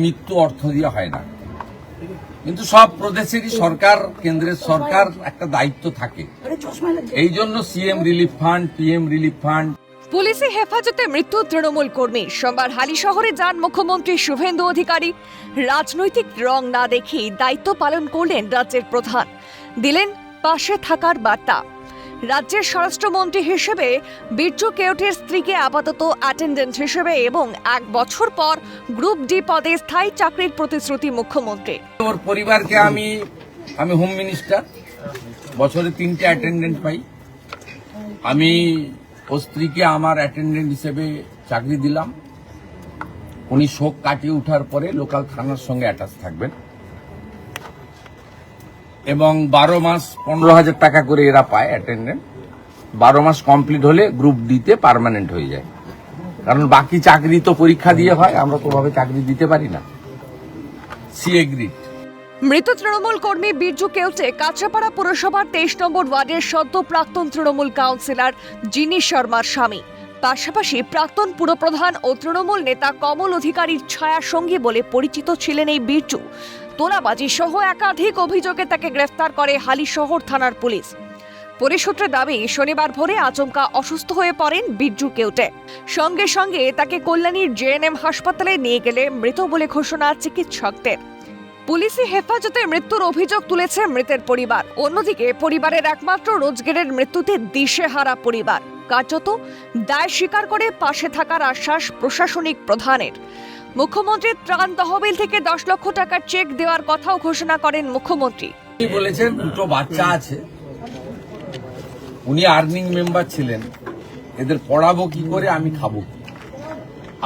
মৃত্যু অর্থ দিয়ে হয় না, কিন্তু সব প্রদেশেরই সরকার, কেন্দ্রের সরকার একটা দায়িত্ব থাকে। এই জন্য CM relief fund, PM relief fund. পুলিশি হেফাজতে মৃত্যু তৃণমূল কর্মী। সোমবার হালিশহরে যান মুখ্যমন্ত্রী শুভেন্দু অধিকারী। রাজনৈতিক রং না দেখেই দায়িত্ব পালন করলেন রাজ্যের প্রধান, দিলেন পাশে থাকার বার্তা। রাজ্যের স্বরাষ্ট্রমন্ত্রী হিসেবে বিরজু কেওটের স্ত্রীকে আপাতত অ্যাটেন্ডেন্ট হিসেবে এবং 1 বছর পর গ্রুপ ডি পদে স্থায়ী চাকরির প্রতিশ্রুতি মুখ্যমন্ত্রী। ওর পরিবারকে আমি হোম মিনিস্টার, বছরে 3টে অ্যাটেন্ডেন্ট পাই। আমি ওর স্ত্রীকে আমার অ্যাটেন্ডেন্ট হিসেবে চাকরি দিলাম। উনি শোক কাটিয়ে ওঠার পরে লোকাল থানার সঙ্গে অ্যাটাচ থাকবেন এবং 12 মাস 15,000 টাকা করে এরা পায় অ্যাটেন্ডেন্ট। 12 মাস কমপ্লিট হলে গ্রুপ ডিতে পার্মানেন্ট হয়ে যায়, কারণ বাকি চাকরি তো পরীক্ষা দিয়ে হয়, আমরা তো ভাবে চাকরি দিতে পারি না। She agreed. মৃত তৃণমূল কর্মী বিরজু কেওটে কাঁচরাপাড়া পুরসভার 23 নম্বর ওয়ার্ডের সদ্য প্রাক্তন তৃণমূল কাউন্সিলর জিনি শর্মার স্বামী, পাশাপাশি প্রাক্তন পুরপ্রধান ও তৃণমূল নেতা কমল অধিকারীর ছায়া সঙ্গী বলে পরিচিত ছিলেন এই বিরজু। তোলাবাজি সহ একাধিক অভিযোগে তাকে গ্রেফতার করে হালিশহর থানার পুলিশ। পুলিশ সূত্রে দাবি, শনিবার ভোরে আচমকা অসুস্থ হয়ে পড়েন বিরজু কেওটে। সঙ্গে সঙ্গে তাকে কল্যাণীর জেএনএম হাসপাতালে নিয়ে গেলে মৃত বলে ঘোষণা চিকিৎসকদের। পুলিশি হেফাজতে মৃত্যুর অভিযোগ তুলেছে মৃতের পরিবার। অন্যদিকে পরিবারের একমাত্র রোজগারের মৃত্যুতে দিশেহারা পরিবার। কার্যত দায় স্বীকার করে পাশে থাকার আশ্বাস প্রশাসনিক প্রধানের। মুখ্যমন্ত্রীর ত্রাণ তহবিল থেকে 10 লক্ষ টাকার চেক দেওয়ার কথাও ঘোষণা করেন মুখ্যমন্ত্রী। উনি বলেছেন 2টো বাচ্চা আছে, উনি আর্নিং মেম্বার ছিলেন, এদের পড়াবো কি করে, আমি খাবো কি,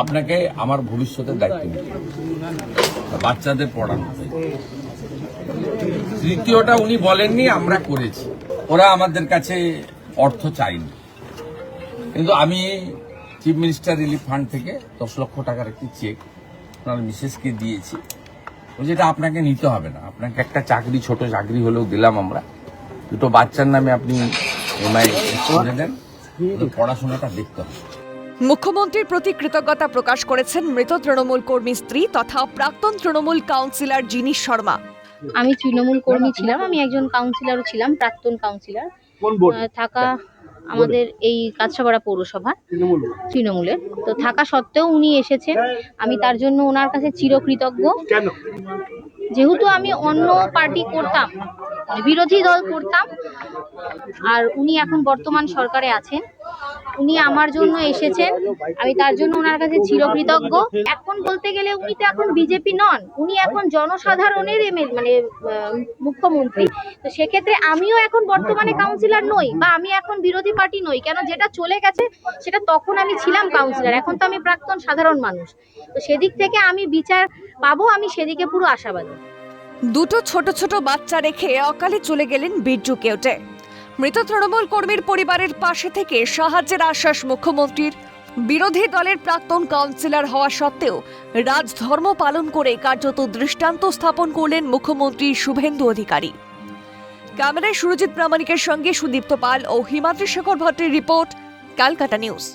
আপনাকে আমার ভবিষ্যতের দায়িত্ব নিতে হবে, বাচ্চাদের পড়ানো। তৃতীয়টা উনি বলেননি, আমরা করেছি, ওরা আমাদের কাছে অর্থ চাইনি, কিন্তু আমি চিফ মিনিস্টার রিলিফ ফান্ড থেকে 10 লক্ষ টাকার একটি চেক আপনার মিসেসকে দিয়েছি। যেটা আপনাকে নিতে হবে না, আপনাকে একটা চাকরি, ছোট চাকরি হলেও দিলাম আমরা। 2টো বাচ্চার নামে আপনি এমআই করে দেন, পড়াশোনাটা দেখতে হবে। মুখ্যমন্ত্রীর প্রতি কৃতজ্ঞতা প্রকাশ করেছেন মৃত তৃণমূল কর্মী স্ত্রী তথা প্রাক্তন তৃণমূল কাউন্সিলর জিনি শর্মা। আমি তৃণমূল কর্মী ছিলাম, আমি একজন কাউন্সিলরও ছিলাম, প্রাক্তন কাউন্সিলর থাকা আমাদের এই কাঁচরাপাড়া পৌরসভা তৃণমূলের। তো থাকা সত্ত্বেও উনি এসেছেন, আমি তার জন্য ওনার কাছে চিরকৃতজ্ঞ। যেহেতু আমি অন্য পার্টি করতাম, বিরোধী দল করতাম, আর উনি এখন বর্তমান সরকারে আছেন, উনি আমার জন্য এসেছেন, আমি তার জন্য ওনার কাছে চিরকৃতজ্ঞ। এখন বলতে গেলে উনি তো এখন বিজেপি নন, উনি এখন জনসাধারণের মুখ্যমন্ত্রী। তো সেক্ষেত্রে আমিও এখন বর্তমানে কাউন্সিলর নই, বা আমি এখন বিরোধী পার্টি নই, কেন যেটা চলে গেছে সেটা তখন আমি ছিলাম কাউন্সিলর, এখন তো আমি প্রাক্তন সাধারণ মানুষ। তো সেদিক থেকে আমি বিচার পাবো, আমি সেদিকে পুরো আশাবাদী। 2টো ছোট ছোট বাচ্চা রেখে অকালে চলে গেলেন বিরজু কেওটে। মৃত তৃণমূল কর্মীর পরিবারের পাশে থেকে সাহায্যের আশ্বাস মুখ্যমন্ত্রীর। বিরোধী দলের প্রাক্তন কাউন্সিলর হওয়া সত্ত্বেও রাজধর্ম পালন করে কার্যত দৃষ্টান্ত স্থাপন করলেন মুখ্যমন্ত্রী শুভেন্দু অধিকারী। ক্যামেরায় সুরজিৎ প্রামাণিকের সঙ্গে সুদীপ্ত পাল ও হিমাদ্রি শেখর ভট্টের রিপোর্ট, ক্যালকাটা নিউজ।